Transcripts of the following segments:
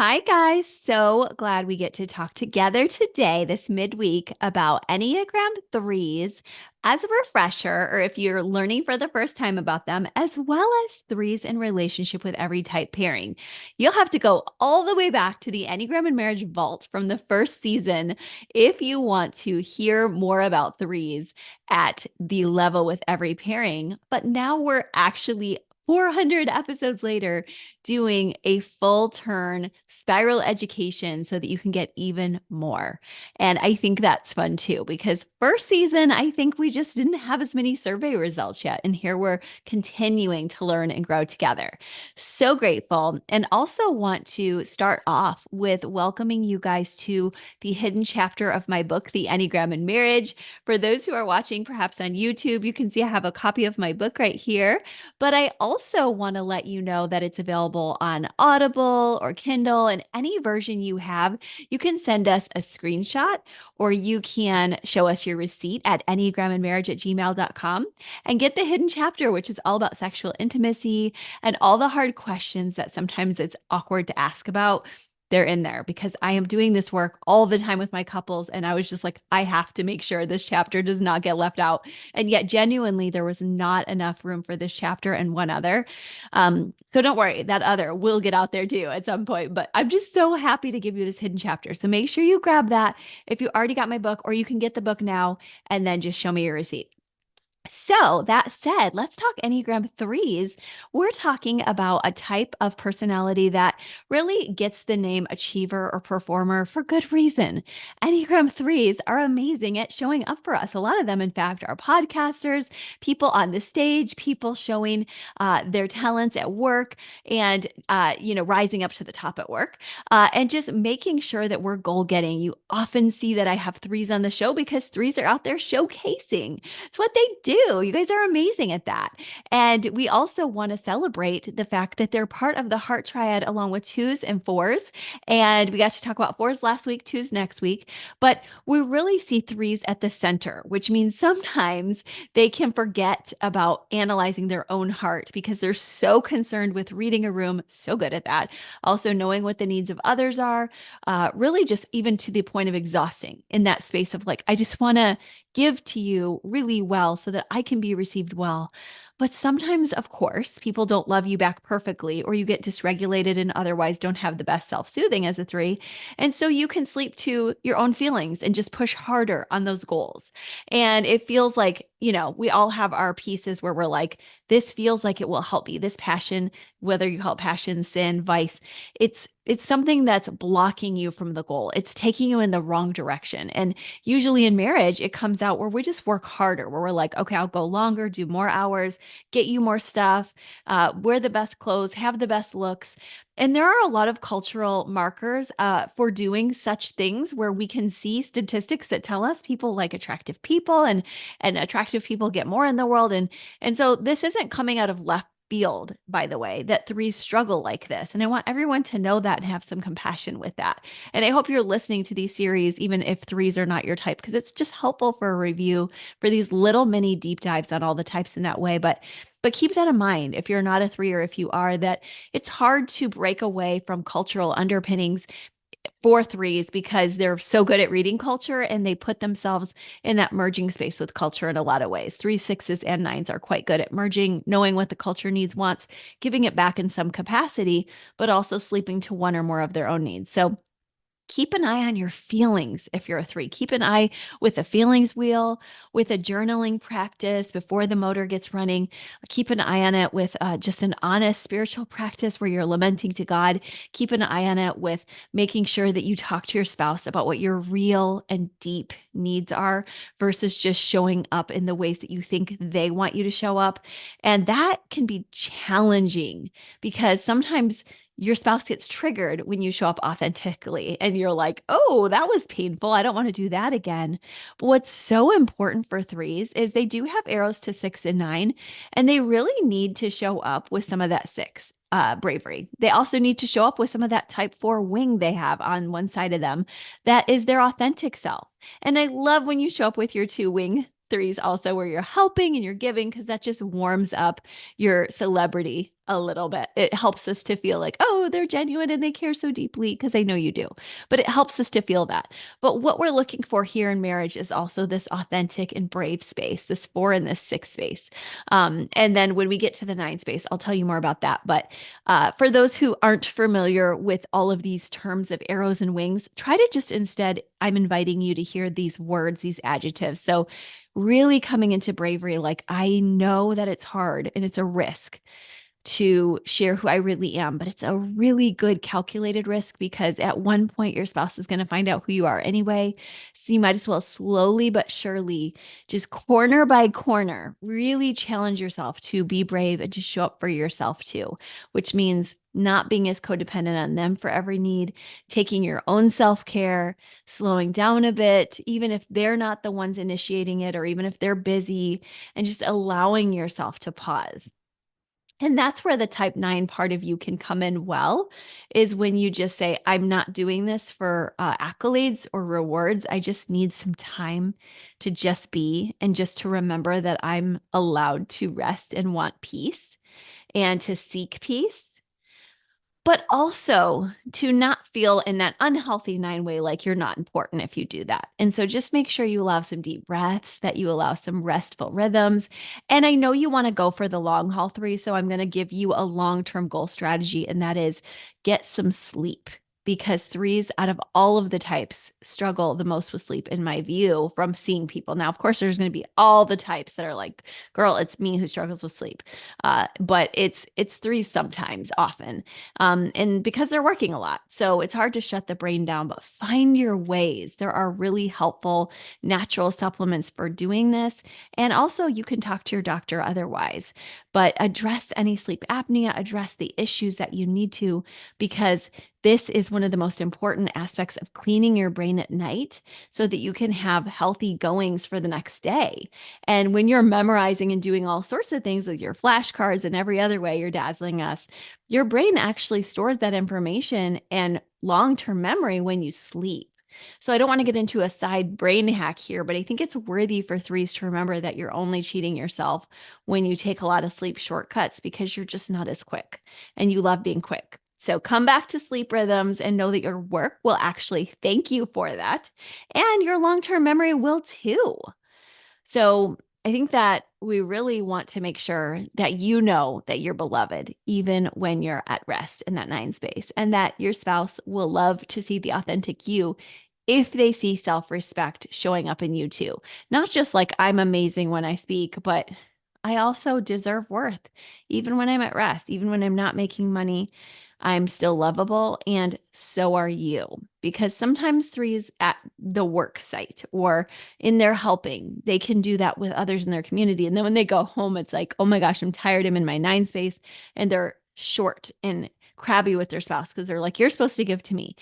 Hi, guys. So glad we get to talk together today, this midweek, about Enneagram threes as a refresher, or if you're learning for the first time about them, as well as threes in relationship with every type pairing. You'll have to go all the way back to the Enneagram and Marriage Vault from the first season if you want to hear more about threes at the level with every pairing. But now we're actually 400 episodes later doing a full turn spiral education so that you can get even more. And I think that's fun too, because first season, I think we just didn't have as many survey results yet. And here we're continuing to learn and grow together. So grateful. And also want to start off with welcoming you guys to the hidden chapter of my book, The Enneagram in Marriage. For those who are watching perhaps on YouTube, you can see I have a copy of my book right here. But I also want to let you know that it's available on Audible or Kindle, and any version you have. You can send us a screenshot or you can show us your receipt at enneagramandmarriage@gmail.com and get the hidden chapter, which is all about sexual intimacy and all the hard questions that sometimes it's awkward to ask about. They're in there because I am doing this work all the time with my couples. And I was just like, I have to make sure this chapter does not get left out. And yet, genuinely, there was not enough room for this chapter and one other. So don't worry, that other will get out there too at some point. But I'm just so happy to give you this hidden chapter. So make sure you grab that if you already got my book, or you can get the book now and then just show me your receipt. So, that said, let's talk Enneagram threes. We're talking about a type of personality that really gets the name achiever or performer for good reason. Enneagram threes are amazing at showing up for us. A lot of them, in fact, are podcasters, people on the stage, people showing their talents at work and, rising up to the top at work and just making sure that we're goal getting. You often see that I have threes on the show because threes are out there showcasing. It's what they do. You guys are amazing at that. And we also want to celebrate the fact that they're part of the heart triad along with twos and fours. And we got to talk about fours last week, twos next week. But we really see threes at the center, which means sometimes they can forget about analyzing their own heart because they're so concerned with reading a room, so good at that. Also, knowing what the needs of others are, really just even to the point of exhausting in that space of like, I just want to give to you really well so that I can be received well. But sometimes, of course, people don't love you back perfectly, or you get dysregulated and otherwise don't have the best self soothing as a three. And so you can sleep to your own feelings and just push harder on those goals. And it feels like, we all have our pieces where we're like, this feels like it will help me. This passion, whether you call it passion, sin, vice, it's something that's blocking you from the goal. It's taking you in the wrong direction. And usually in marriage, it comes out where we just work harder, where we're like, okay, I'll go longer, do more hours, get you more stuff, wear the best clothes, have the best looks. And there are a lot of cultural markers for doing such things where we can see statistics that tell us people like attractive people and attractive people get more in the world. And so this isn't coming out of left field, by the way, that threes struggle like this. And I want everyone to know that and have some compassion with that. And I hope you're listening to these series, even if threes are not your type, because it's just helpful for a review for these little mini deep dives on all the types in that way. But keep that in mind if you're not a three, or if you are, that it's hard to break away from cultural underpinnings for threes because they're so good at reading culture and they put themselves in that merging space with culture in a lot of ways. Threes, sixes, and nines are quite good at merging, knowing what the culture needs, wants, giving it back in some capacity, but also sleeping to one or more of their own needs. So keep an eye on your feelings if you're a three. Keep an eye with a feelings wheel, with a journaling practice before the motor gets running. Keep an eye on it with just an honest spiritual practice where you're lamenting to God. Keep an eye on it with making sure that you talk to your spouse about what your real and deep needs are versus just showing up in the ways that you think they want you to show up. And that can be challenging because sometimes your spouse gets triggered when you show up authentically and you're like, oh, that was painful. I don't want to do that again. But what's so important for threes is they do have arrows to six and nine, and they really need to show up with some of that six bravery. They also need to show up with some of that type four wing they have on one side of them that is their authentic self. And I love when you show up with your two wing threes also where you're helping and you're giving because that just warms up your celebrity a little bit. It helps us to feel like, oh, they're genuine and they care so deeply because I know you do. But it helps us to feel that. But what we're looking for here in marriage is also this authentic and brave space, this 4 and this 6 space. And then when we get to the 9 space, I'll tell you more about that. But for those who aren't familiar with all of these terms of arrows and wings, try to just instead, I'm inviting you to hear these words, these adjectives. So really coming into bravery, like I know that it's hard and it's a risk to share who I really am, but it's a really good calculated risk because at one point your spouse is going to find out who you are anyway. So you might as well slowly but surely, just corner by corner, really challenge yourself to be brave and to show up for yourself too, which means not being as codependent on them for every need, taking your own self-care, slowing down a bit, even if they're not the ones initiating it, or even if they're busy, and just allowing yourself to pause. And that's where the type 9 part of you can come in well, is when you just say, I'm not doing this for accolades or rewards. I just need some time to just be and just to remember that I'm allowed to rest and want peace and to seek peace, but also to not feel in that unhealthy 9 way like you're not important if you do that. And so just make sure you allow some deep breaths, that you allow some restful rhythms. And I know you want to go for the long haul 3, so I'm going to give you a long-term goal strategy, and that is get some sleep. Because 3s out of all of the types struggle the most with sleep, in my view, from seeing people. Now, of course, there's going to be all the types that are like, girl, it's me who struggles with sleep. But it's 3s sometimes, often. And because they're working a lot. So it's hard to shut the brain down, but find your ways. There are really helpful natural supplements for doing this. And also you can talk to your doctor otherwise, but address any sleep apnea, address the issues that you need to, because this is one of the most important aspects of cleaning your brain at night so that you can have healthy goings for the next day. And when you're memorizing and doing all sorts of things with your flashcards and every other way you're dazzling us, your brain actually stores that information and long-term memory when you sleep. So I don't want to get into a side brain hack here, but I think it's worthy for 3s to remember that you're only cheating yourself when you take a lot of sleep shortcuts because you're just not as quick and you love being quick. So come back to sleep rhythms and know that your work will actually thank you for that. And your long-term memory will too. So I think that we really want to make sure that you know that you're beloved, even when you're at rest in that 9 space, and that your spouse will love to see the authentic you if they see self-respect showing up in you too. Not just like I'm amazing when I speak, but I also deserve worth, even when I'm at rest, even when I'm not making money. I'm still lovable, and so are you. Because sometimes 3s at the work site or in their helping, they can do that with others in their community. And then when they go home, it's like, oh my gosh, I'm tired. I'm in my 9 space, and they're short and crabby with their spouse because they're like, you're supposed to give to me.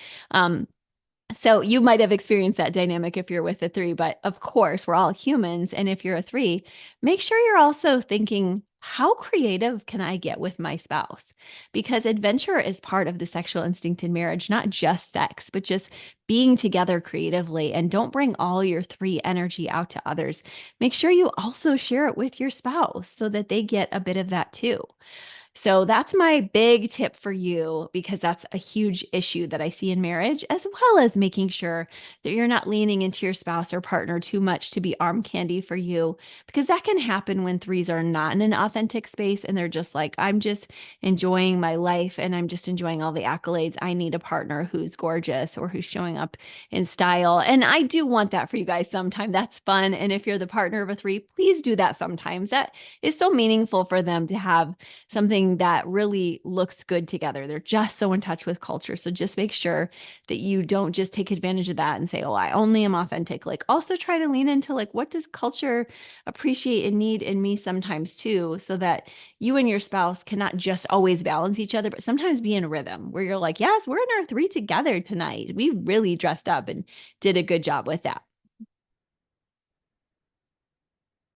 So you might have experienced that dynamic if you're with a 3, but of course, we're all humans. And if you're a 3, make sure you're also thinking, how creative can I get with my spouse? Because adventure is part of the sexual instinct in marriage, not just sex, but just being together creatively. And don't bring all your 3 energy out to others. Make sure you also share it with your spouse so that they get a bit of that too. So that's my big tip for you, because that's a huge issue that I see in marriage, as well as making sure that you're not leaning into your spouse or partner too much to be arm candy for you, because that can happen when 3s are not in an authentic space and they're just like, I'm just enjoying my life and I'm just enjoying all the accolades. I need a partner who's gorgeous or who's showing up in style. And I do want that for you guys sometime. That's fun. And if you're the partner of a 3, please do that sometimes. That is so meaningful for them to have something that really looks good together. They're just so in touch with culture. So just make sure that you don't just take advantage of that and say, oh, I only am authentic. Like also try to lean into like, what does culture appreciate and need in me sometimes too, so that you and your spouse cannot just always balance each other, but sometimes be in a rhythm where you're like, yes, we're in our 3 together tonight. We really dressed up and did a good job with that.